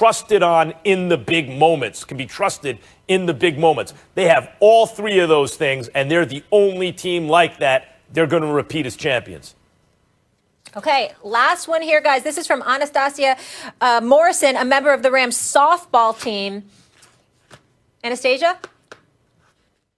trusted on in the big moments, can be trusted in the big moments. They have all three of those things, and they're the only team like that. They're going to repeat as champions. Okay, last one here, guys. This is from Anastasia Morrison, a member of the Rams softball team. Anastasia?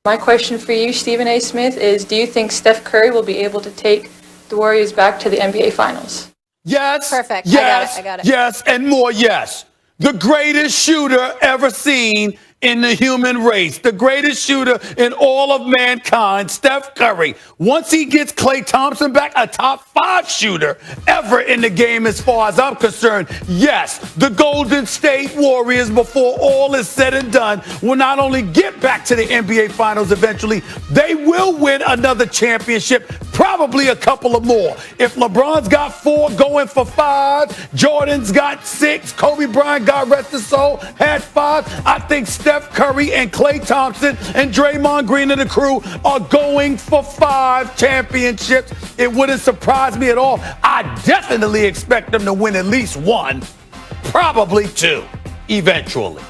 My question for you, Stephen A. Smith, is do you think Steph Curry will be able to take the Warriors back to the NBA Finals? Yes. Perfect. Yes. I got it. Yes, and more yes. The greatest shooter ever seen in the human race, the greatest shooter in all of mankind, Steph Curry. Once he gets Klay Thompson back, a top 5 shooter ever in the game as far as I'm concerned, yes, the Golden State Warriors, before all is said and done, will not only get back to the NBA Finals eventually, they will win another championship, probably a couple of more. If LeBron's got 4 going for 5, Jordan's got 6, Kobe Bryant, God rest his soul, had 5, I think Steph Curry and Klay Thompson and Draymond Green and the crew are going for 5 championships. It wouldn't surprise me at all. I definitely expect them to win at least 1, probably 2, eventually.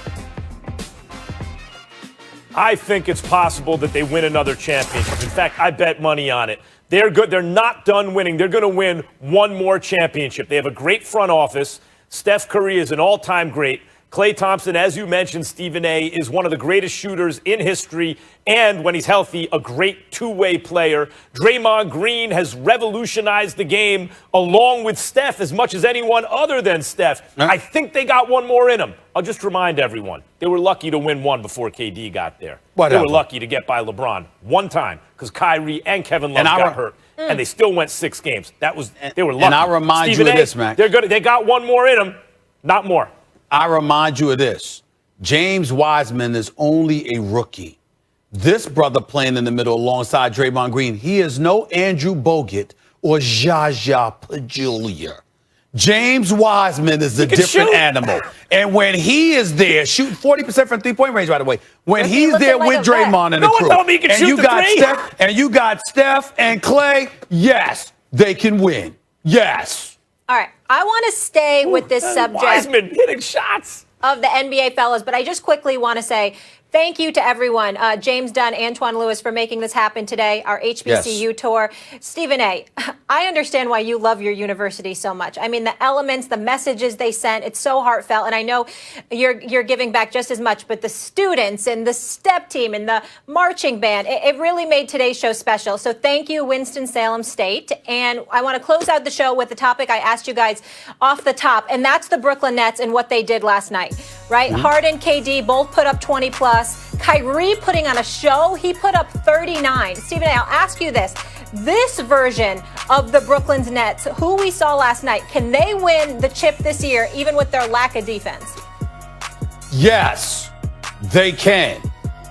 I think it's possible that they win another championship. In fact, I bet money on it. They're good. They're not done winning. They're going to win 1 more championship. They have a great front office. Steph Curry is an all-time great. Klay Thompson, as you mentioned, Stephen A., is one of the greatest shooters in history, and when he's healthy, a great two-way player. Draymond Green has revolutionized the game along with Steph as much as anyone other than Steph. I think they got 1 more in them. I'll just remind everyone, they were lucky to win 1 before KD got there. They were lucky to get by LeBron 1 time because Kyrie and Kevin Love got hurt. And they still went 6 games. They were lucky. And I remind you of this, Mac. They got 1 more in them, not more. I remind you of this. James Wiseman is only a rookie. This brother playing in the middle alongside Draymond Green, he is no Andrew Bogut or Jaja Pajulia. James Wiseman is a different animal. And when he is there, shooting 40% from three-point range, by the way, when he's there with Draymond and the crew, and you got Steph and Klay, yes, they can win. Yes. All right, I want to stay with this subject. Wiseman hitting shots of the NBA fellas, but I just quickly want to say thank you to everyone, James Dunn, Antoine Lewis, for making this happen today, our HBCU tour. Stephen A., I understand why you love your university so much. I mean, the elements, the messages they sent, it's so heartfelt, and I know you're giving back just as much, but the students and the step team and the marching band, it really made today's show special. So thank you, Winston-Salem State. And I want to close out the show with the topic I asked you guys off the top, and that's the Brooklyn Nets and what they did last night, right? Harden, KD, both put up 20+. Kyrie putting on a show. He put up 39. Stephen A., I'll ask you this. This version of the Brooklyn Nets, who we saw last night, can they win the chip this year, even with their lack of defense? Yes, they can.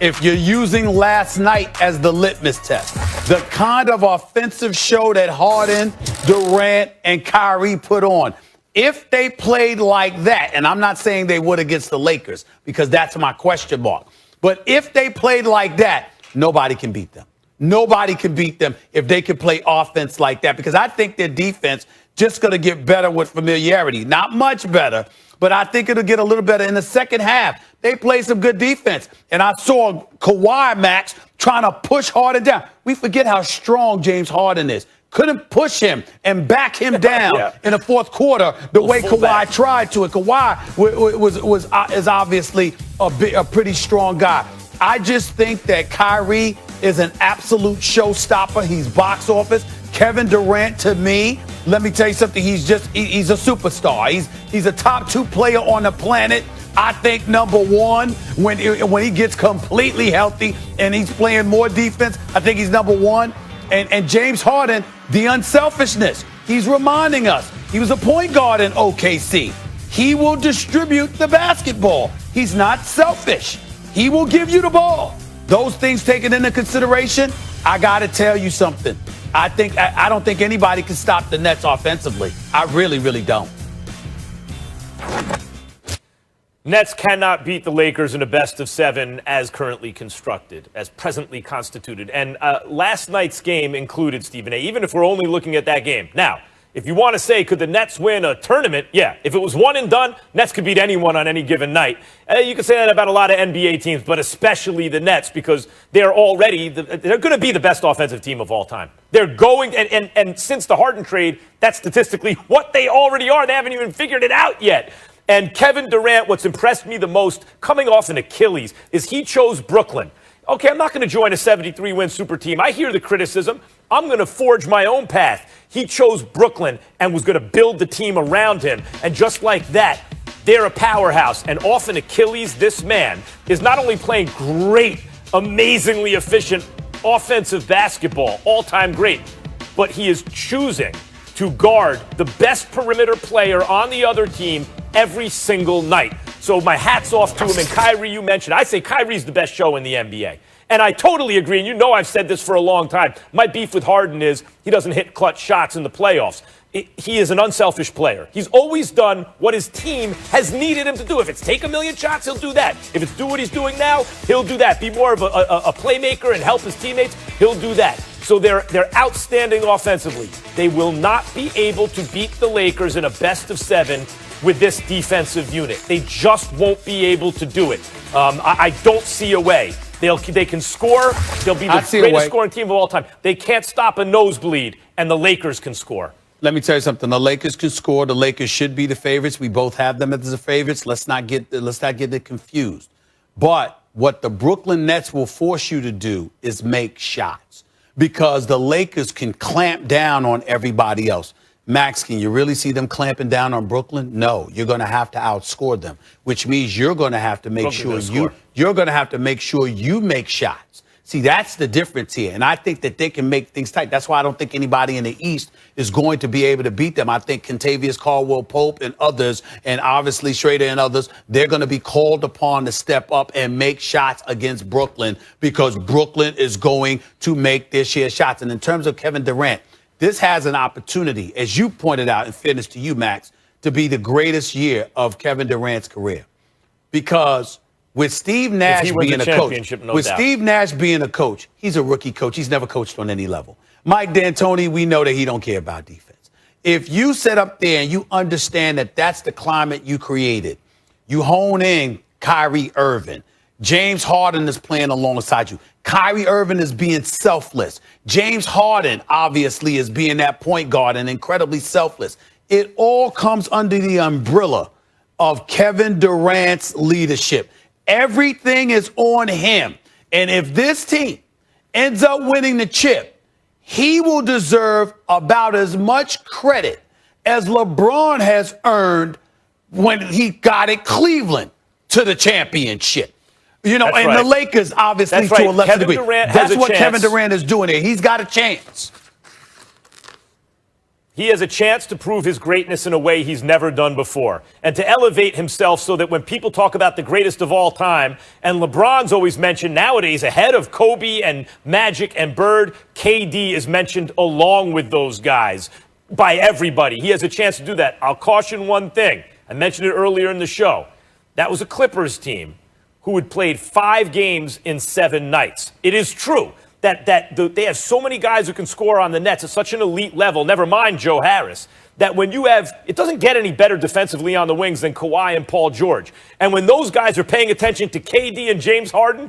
If you're using last night as the litmus test, the kind of offensive show that Harden, Durant, and Kyrie put on. If they played like that, and I'm not saying they would against the Lakers, because that's my question mark. But if they played like that, nobody can beat them. Nobody can beat them if they can play offense like that, because I think their defense just going to get better with familiarity. Not much better, but I think it'll get a little better in the second half. They played some good defense, and I saw Kawhi, Max, trying to push Harden down. We forget how strong James Harden is. Couldn't push him and back him down in the fourth quarter the way Kawhi tried to. And Kawhi is obviously a pretty strong guy. I just think that Kyrie is an absolute showstopper. He's box office. Kevin Durant, to me, let me tell you something. He's a superstar. He's a top 2 player on the planet. I think number 1, when he gets completely healthy and he's playing more defense, I think he's number 1. And James Harden, the unselfishness. He's reminding us he was a point guard in OKC. He will distribute the basketball. He's not selfish. He will give you the ball. Those things taken into consideration, I got to tell you something. I don't think anybody can stop the Nets offensively. I really, really don't. Nets cannot beat the Lakers in a best-of-7 as currently constructed, as presently constituted. And last night's game included, Stephen A., even if we're only looking at that game. Now, If you want to say, could the Nets win a tournament? Yeah. If it was one and done, Nets could beat anyone on any given night. You can say that about a lot of NBA teams, but especially the Nets, because they're already, they're going to be the best offensive team of all time. They're going, and since the Harden trade, that's statistically what they already are. They haven't even figured it out yet. And Kevin Durant, what's impressed me the most, coming off an Achilles, is he chose Brooklyn. Okay, I'm not going to join a 73-win super team. I hear the criticism. I'm going to forge my own path. He chose Brooklyn and was going to build the team around him. And just like that, they're a powerhouse. And off an Achilles, this man is not only playing great, amazingly efficient offensive basketball, all-time great, but he is choosing to guard the best perimeter player on the other team every single night. So my hat's off to him. And Kyrie, you mentioned, I say Kyrie's the best show in the NBA. And I totally agree. And you know I've said this for a long time. My beef with Harden is he doesn't hit clutch shots in the playoffs. He is an unselfish player. He's always done what his team has needed him to do. If it's take a million shots, he'll do that. If it's do what he's doing now, he'll do that. Be more of a playmaker and help his teammates, he'll do that. So they're outstanding offensively. They will not be able to beat the Lakers in a best-of-7 with this defensive unit. They just won't be able to do it. I don't see a way. They can score. They'll be the greatest scoring team of all time. They can't stop a nosebleed, and the Lakers can score. Let me tell you something. The Lakers can score. The Lakers should be the favorites. We both have them as the favorites. Let's not get it confused. But what the Brooklyn Nets will force you to do is make shots, because the Lakers can clamp down on everybody else. Max, can you really see them clamping down on Brooklyn? No, you're going to have to outscore them, which means you're going to have to make sure you make shots. See, that's the difference here. And I think that they can make things tight. That's why I don't think anybody in the East is going to be able to beat them. I think Kentavious Caldwell-Pope and others, and obviously Schrader and others, they're going to be called upon to step up and make shots against Brooklyn, because Brooklyn is going to make their share of shots. And in terms of Kevin Durant, this has an opportunity, as you pointed out, in fairness to you, Max, to be the greatest year of Kevin Durant's career. Because with Steve Nash being a coach, Steve Nash being a coach, he's a rookie coach. He's never coached on any level. Mike D'Antoni, we know that he don't care about defense. If you sit up there and you understand that that's the climate you created, you hone in Kyrie Irving. James Harden is playing alongside you. Kyrie Irving is being selfless. James Harden, obviously, is being that point guard and incredibly selfless. It all comes under the umbrella of Kevin Durant's leadership. Everything is on him. And if this team ends up winning the chip, he will deserve about as much credit as LeBron has earned when he got at Cleveland to the championship. You know, and the Lakers, obviously, to a lesser degree. That's what Kevin Durant is doing here. He's got a chance. He has a chance to prove his greatness in a way he's never done before, and to elevate himself so that when people talk about the greatest of all time, and LeBron's always mentioned nowadays ahead of Kobe and Magic and Bird, KD is mentioned along with those guys by everybody. He has a chance to do that. I'll caution one thing. I mentioned it earlier in the show. That was a Clippers team who had played 5 games in 7 nights. It is true that they have so many guys who can score on the Nets at such an elite level, never mind Joe Harris, that when you have, it doesn't get any better defensively on the wings than Kawhi and Paul George. And when those guys are paying attention to KD and James Harden,